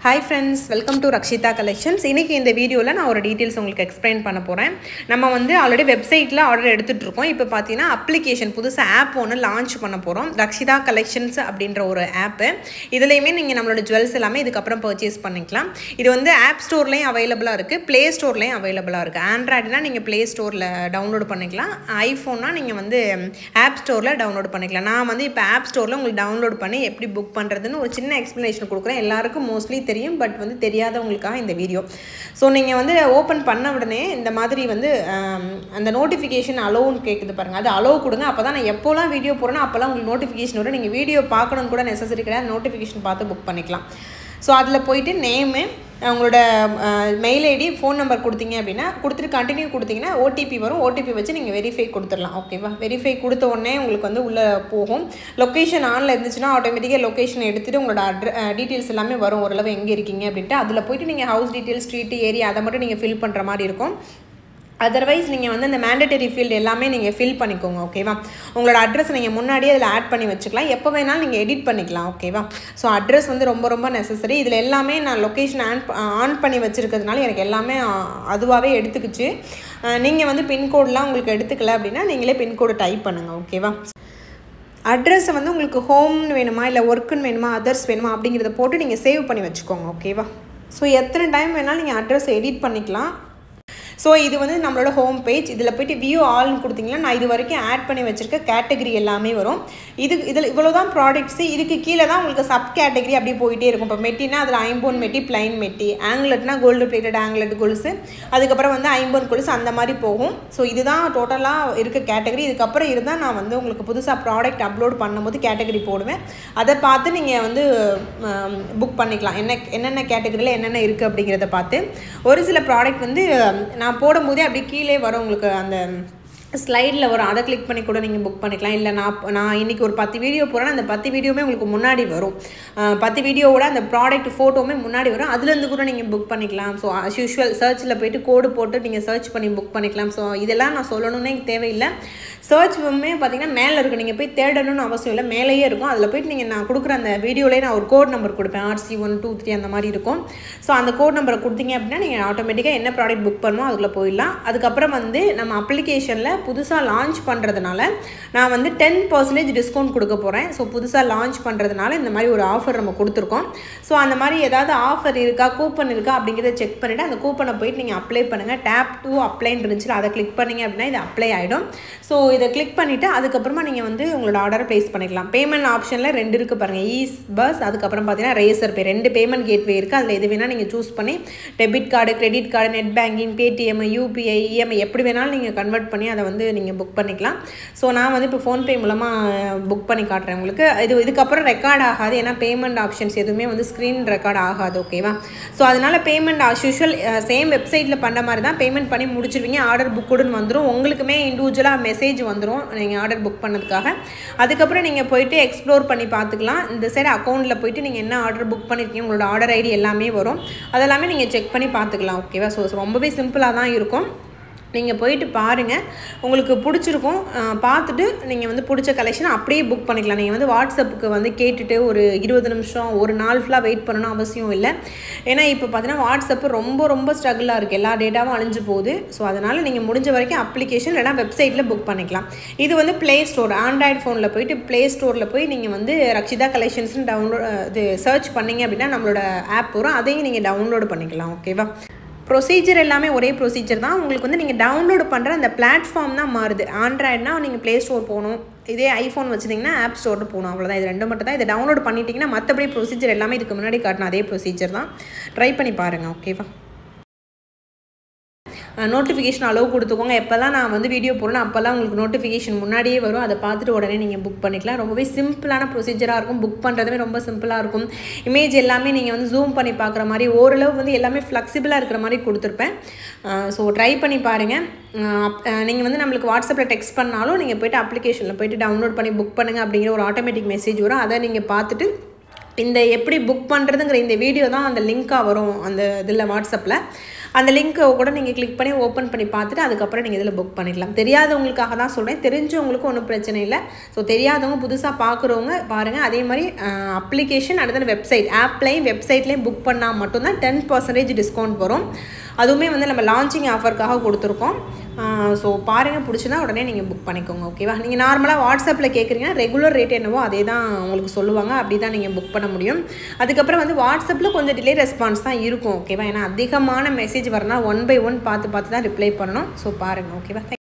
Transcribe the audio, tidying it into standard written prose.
Hi friends, welcome to Rakshita Collections. இன்னைக்கு இந்த வீடியோல நான் ஒரு டீடைல்ஸ் உங்களுக்கு எக்ஸ்பிளைன் பண்ண போறேன். நம்ம வந்து ஆல்ரெடி வெப்சைட்ல ஆர்டர் எடுத்துட்டு இருக்கோம். இப்போ பாத்தீங்கன்னா அப்ளிகேஷன் புதுசா ஆப் ஒன்னு லான்ச் பண்ண போறோம். Rakshita Collections அப்படிங்கற ஒரு ஆப். இதுலயுமே நீங்க நம்மளோட ஜுவல்ஸ் எல்லாமே இதுக்கு அப்புறம் பர்ச்சேஸ் பண்ணிக்கலாம். இது வந்து ஆப் ஸ்டோர்லயும் அவேலபிளா இருக்கு, Play ஸ்டோர்லயும் அவேலபிளா இருக்கு. Androidனா நீங்க Play ஸ்டோர்ல டவுன்லோட் பண்ணிக்கலாம். iPhoneனா நீங்க வந்து ஆப் ஸ்டோர்ல டவுன்லோட் பண்ணிக்கலாம். நான் வந்து இப்போ ஆப் ஸ்டோர்ல உங்களுக்கு டவுன்லோட் பண்ணி எப்படி புக் பண்றதுன்னு ஒரு சின்ன எக்ஸ்பிளனேஷன் கொடுக்குறேன். எல்லாருக்கும் மோஸ்ட்லி தெரியும், பட் வந்து தெரியாதவங்களுக்காக இந்த வீடியோ. ஸோ நீங்கள் வந்து ஓப்பன் பண்ண உடனே இந்த மாதிரி வந்து அந்த நோட்டிஃபிகேஷன் அலோன்னு கேட்குது பாருங்கள், அது அலோவ் கொடுங்க. அப்போ தான் நான் எப்போலாம் வீடியோ போகிறேன்னா அப்போல்லாம் உங்களுக்கு நோட்டிஃபிகேஷன் வரும். நீங்கள் வீடியோ பார்க்கணுன்னு கூட நெசசரி கிடையாது, நோட்டிஃபிகேஷன் பார்த்து புக் பண்ணிக்கலாம். ஸோ அதில் போயிட்டு நேமு, உங்களோட மெயில் ஐடி, ஃபோன் நம்பர் கொடுத்தீங்க அப்படின்னா கொடுத்துட்டு கண்டினியூ கொடுத்தீங்கன்னா ஓடிபி வரும். ஓடிபி வச்சு நீங்கள் வெரிஃபை கொடுத்துடலாம். ஓகேவா? வெரிஃபை கொடுத்த உடனே உங்களுக்கு வந்து உள்ளே போகும். லொக்கேஷன் ஆனில் இருந்துச்சுன்னா ஆட்டோமேட்டிக்காக லொக்கேஷன் எடுத்துகிட்டு உங்களோட டீட்டெயில்ஸ் எல்லாமே வரும், ஓரளவு எங்கே இருக்கீங்க அப்படின்ட்டு. அதில் போய்ட்டு நீங்கள் ஹவுஸ் டீட்டெயில்ஸ், ஸ்ட்ரீட், ஏரியா அதை மட்டும் நீங்கள் ஃபில் பண்ணுற மாதிரி இருக்கும். அதர்வைஸ் நீங்கள் வந்து இந்த மேண்டட்டரி ஃபீல்டு எல்லாமே நீங்கள் ஃபில் பண்ணிக்கோங்க. ஓகேவா? உங்களோட அட்ரஸ் நீங்கள் முன்னாடியே அதில் ஆட் பண்ணி வச்சுக்கலாம். எப்போ வேணாலும் நீங்கள் எடிட் பண்ணிக்கலாம். ஓகேவா? ஸோ அட்ரஸ் வந்து ரொம்ப ரொம்ப நெசசரி. இதில் எல்லாமே நான் லொக்கேஷன் ஆன் பண்ணி வச்சுருக்கிறதுனால எனக்கு எல்லாமே அதுவாகவே எடுத்துக்கிச்சு. நீங்கள் வந்து பின்கோடெலாம் உங்களுக்கு எடுத்துக்கல அப்படின்னா நீங்களே பின்கோடு டைப் பண்ணுங்கள். ஓகேவா? அட்ரஸை வந்து உங்களுக்கு ஹோம்னு வேணுமா இல்லை ஒர்க்குன்னு வேணுமா அதர்ஸ் வேணுமா அப்படிங்கிறத போட்டு நீங்கள் சேவ் பண்ணி வச்சுக்கோங்க. ஓகேவா? ஸோ எத்தனை டைம் வேணாலும் நீங்கள் அட்ரஸை எடிட் பண்ணிக்கலாம். ஸோ இது வந்து நம்மளோட ஹோம் பேஜ். இதில் போய்ட்டு வியூ ஆல்னு கொடுத்தீங்கன்னா நான் இது வரைக்கும் ஆட் பண்ணி வச்சுருக்க கேட்டகரி எல்லாமே வரும். இதில் இவ்வளோ தான் ப்ராடக்ட்ஸு. இதுக்கு கீழே தான் உங்களுக்கு சப் கேட்டகரி அப்படியே போயிட்டே இருக்கும். இப்போ மெட்டினா அதில் ஐம்போன் மெட்டி, பிளைன் மெட்டி, ஆங்கிலட்னா கோல்டு பிளேட்டட் ஆங்கிலட் கொலுசு, அதுக்கப்புறம் வந்து ஐம்போன் கொலுசு, அந்த மாதிரி போகும். ஸோ இதுதான் டோட்டலாக இருக்க கேட்டகரி. இதுக்கப்புறம் இருந்தால் நான் வந்து உங்களுக்கு புதுசாக ப்ராடக்ட் அப்லோட் பண்ணும்போது கேட்டகரி போடுவேன். அதை பார்த்து நீங்கள் வந்து புக் பண்ணிக்கலாம். என்னென்ன கேட்டகரியில் என்னென்ன இருக்குது அப்படிங்கிறத பார்த்து. ஒரு சில ப்ராடக்ட் வந்து நான் போடும்போதே அப்படி கீழே வரும், உங்களுக்கு அந்த ஸ்லைடில் வரும், அதை கிளிக் பண்ணி கூட நீங்கள் புக் பண்ணிக்கலாம். இல்லை நான் இன்றைக்கி ஒரு 10 வீடியோ போகிறேன்னா அந்த 10 வீடியோவுமே உங்களுக்கு முன்னாடி வரும். 10 வீடியோவோட அந்த ப்ராடக்ட் ஃபோட்டோவுமே முன்னாடி வரும், அதுலேருந்து கூட நீங்கள் புக் பண்ணிக்கலாம். ஸோ அஸ் யூஷுவல் சர்ச்சில் போய்ட்டு கோடு போட்டு நீங்கள் சர்ச் பண்ணி புக் பண்ணிக்கலாம். ஸோ இதெல்லாம் நான் சொல்லணுன்னே தேவையில்லை. சர்ச்சுமே பார்த்தீங்கன்னா மேலே இருக்குது, நீங்கள் போய் தேடணும்னு அவசியம் இல்லை, மேலேயே இருக்கும். அதில் போய்ட்டு நீங்கள் நான் கொடுக்குற அந்த வீடியோலேயே நான் ஒரு கோட் நம்பர் கொடுப்பேன், RC123 அந்த மாதிரி இருக்கும். ஸோ அந்த கோட் நம்பரை கொடுத்தீங்க அப்படின்னா நீங்கள் ஆட்டோமேட்டிக்காக என்ன ப்ராடக்ட் புக் பண்ணணும் அதுக்குள்ளே போயிடலாம். அதுக்கப்புறம் வந்து நம்ம அப்ளிகேஷனில் புதுசாக லான்ச் பண்ணுறதுனால நான் வந்து 10% டிஸ்கவுண்ட் கொடுக்க போகிறேன். ஸோ புதுசாக லான்ச் பண்ணுறதுனால இந்த மாதிரி ஒரு ஆஃபர் நம்ம கொடுத்துருக்கோம். ஸோ அந்த மாதிரி ஏதாவது ஆஃபர் இருக்கா, கூப்பன் இருக்கா அப்படிங்கிறத செக் பண்ணிவிட்டு அந்த கூப்பனை போயிட்டு நீங்கள் அப்ளை பண்ணுங்கள். டேப் 2 அப்ளைன்னு இருந்துச்சு, அதை கிளிக் பண்ணிங்க அப்படின்னா இது அப்ளை ஆகிடும். ஸோ இதை கிளிக் பண்ணிவிட்டு அதுக்கப்புறமா நீங்கள் வந்து உங்களோட ஆர்டரை ப்ளேஸ் பண்ணிக்கலாம். பேமெண்ட் ஆப்ஷனில் 2 இருக்குது பாருங்கள், ஈஸ் பஸ், அதுக்கப்புறம் பார்த்தீங்கன்னா ரேசர் பே, 2 பேமெண்ட் கேட்வே இருக்குது. அதில் எது வேணால் நீங்கள் சூஸ் பண்ணி debit card, credit card, net banking, Paytm, UPI, EMI எப்படி வேணாலும் நீங்கள் கன்வெர்ட் பண்ணி அதை வந்து நீங்கள் புக் பண்ணிக்கலாம். ஸோ நான் வந்து இப்போ ஃபோன்பே மூலமாக புக் பண்ணி காட்டுறேன் உங்களுக்கு. இதுக்கப்புறம் ரெக்கார்ட் ஆகாது, ஏன்னா பேமெண்ட் ஆப்ஷன்ஸ் எதுவுமே வந்து ஸ்க்ரீன் ரெக்கார்ட் ஆகாது. ஓகேவா? ஸோ அதனால் பேமெண்ட் ஆஸ் யூஷுவல் சேம் வெப்சைட்டில் பண்ணுற மாதிரி தான் பேமெண்ட் பண்ணி முடிச்சிருவீங்க. ஆர்டர் புக்குன்னு வந்துடும், உங்களுக்குமே இண்டிவிஜுவலாக மெசேஜ் வந்துடும் நீங்கள் ஆர்டர் புக் பண்ணதுக்காக. அதுக்கப்புறம் நீங்கள் போயிட்டு எக்ஸ்ப்ளோர் பண்ணி பார்த்துக்கலாம். இந்த சைடு அக்கௌண்ட்டில் போய்ட்டு நீங்கள் என்ன ஆர்டர் புக் பண்ணியிருக்கீங்க, உங்களோட ஆர்டர் ஐடி எல்லாமே வரும், அதெல்லாமே நீங்கள் செக் பண்ணி பார்த்துக்கலாம். ஓகேவா? ஸோ ரொம்பவே சிம்பிளாக தான் இருக்கும். நீங்கள் போயிட்டு பாருங்கள், உங்களுக்கு பிடிச்சிருக்கும். பார்த்துட்டு நீங்கள் வந்து பிடிச்ச கலெக்ஷன் அப்படியே புக் பண்ணிக்கலாம். நீங்கள் வந்து வாட்ஸ்அப்புக்கு வந்து கேட்டுட்டு ஒரு 20 நிமிஷம் ஒரு நாள் ஃபுல்லாக வெயிட் பண்ணணும் அவசியம் இல்லை. ஏன்னா இப்போ பார்த்தீங்கன்னா வாட்ஸ்அப்பு ரொம்ப ரொம்ப ஸ்ட்ரகிளாக இருக்குது, எல்லா டேட்டாவும் அழிஞ்சு போகுது. ஸோ அதனால் நீங்கள் முடிஞ்ச வரைக்கும் அப்ளிகேஷன் இல்லைனா வெப்சைட்டில் புக் பண்ணிக்கலாம். இது வந்து ப்ளே ஸ்டோர், ஆண்ட்ராய்டு ஃபோனில் போயிட்டு ப்ளே ஸ்டோரில் போய் நீங்கள் வந்து ரக்ஷிதா கலெக்ஷன்ஸ்னு இது சர்ச் பண்ணிங்க அப்படின்னா நம்மளோட ஆப் வரும், அதையும் நீங்கள் டவுன்லோடு பண்ணிக்கலாம். ஓகேவா? ப்ரொசீஜர் எல்லாமே ஒரே ப்ரொசீஜர் தான். உங்களுக்கு வந்து நீங்கள் டவுன்லோடு பண்ணுற அந்த பிளாட்ஃபார்ம் தான் மாறுது. ஆண்ட்ராய்டுனா நீங்கள் ப்ளே ஸ்டோர் போகணும், இதே ஐஃபோன் வச்சுருந்தீங்கன்னா ஆப் ஸ்டோர் போகணும், அவ்வளோதான். இது 2 மட்டும் தான். இதை டவுன்லோட் பண்ணிட்டீங்கன்னா மற்றபடி ப்ரொசீஜர் எல்லாமே இதுக்கு முன்னாடி காட்டின அதே ப்ரொசீஜர் தான். ட்ரை பண்ணி பாருங்கள். ஓகேவா? நோட்டிஃபிகேஷன் அலோவ் கொடுத்துக்கோங்க. எப்போல்லாம் நான் வந்து வீடியோ போடுறேன் அப்போல்லாம் உங்களுக்கு நோட்டிஃபிகேஷன் முன்னாடியே வரும், அதை பார்த்துட்டு உடனே நீங்கள் புக் பண்ணிக்கலாம். ரொம்பவே சிம்பிளான ப்ரொசீஜராக இருக்கும், புக் பண்ணுறதுமே ரொம்ப சிம்பிளாக இருக்கும். இமேஜ் எல்லாமே நீங்கள் வந்து ஜூம் பண்ணி பார்க்குற மாதிரி, ஓரளவு வந்து எல்லாமே ஃப்ளெக்சிபிளாக இருக்கிற மாதிரி கொடுத்துருப்பேன். ஸோ ட்ரை பண்ணி பாருங்கள். நீங்கள் வந்து நம்மளுக்கு வாட்ஸ்அப்பில் டெக்ஸ்ட் பண்ணாலும் நீங்கள் போய்ட்டு அப்ளிகேஷனில் போய்ட்டு டவுன்லோட் பண்ணி புக் பண்ணுங்கள் அப்படிங்கிற ஒரு ஆட்டோமேட்டிக் மெசேஜ் வரும். அதை நீங்கள் பார்த்துட்டு இந்த எப்படி புக் பண்ணுறதுங்கிற இந்த வீடியோ தான் அந்த லிங்காக வரும் அந்த இதில் வாட்ஸ்அப்பில். அந்த லிங்க்கை கூட நீங்கள் கிளிக் பண்ணி ஓப்பன் பண்ணி பார்த்துட்டு அதுக்கப்புறம் நீங்கள் இதில் புக் பண்ணிடலாம். தெரியாதவங்களுக்காக தான் சொல்கிறேன், தெரிஞ்சவங்களுக்கு ஒன்றும் பிரச்சனை இல்லை. ஸோ தெரியாதவங்க புதுசாக பார்க்குறவங்க பாருங்கள். அதே மாதிரி அப்ளிகேஷன் அடுத்த வெப்சைட் ஆப்லையும் வெப்சைட்லேயும் புக் பண்ணால் மட்டும்தான் 10% டிஸ்கவுண்ட் வரும். அதுவுமே வந்து நம்ம லான்ச்சிங் ஆஃபருக்காக கொடுத்துருக்கோம். ஸோ பாருங்கள், பிடிச்சினா உடனே நீங்கள் புக் பண்ணிக்கோங்க. ஓகேவா? நீங்கள் நார்மலாக வாட்ஸ்அப்பில் கேட்குறீங்கன்னா ரெகுலர் ரேட் என்னவோ அதே தான் உங்களுக்கு சொல்லுவாங்க. அப்படி தான் நீங்கள் புக் பண்ண முடியும். அதுக்கப்புறம் வந்து வாட்ஸ்அப்பில் கொஞ்சம் டிலே ரெஸ்பான்ஸ் தான் இருக்கும். ஓகேவா? ஏன்னா அதிகமான மெசேஜ் வரனா 1 by 1 பார்த்து தான் ரிப்ளை பண்ணணும். ஸோ பாருங்கள். ஓகேவா?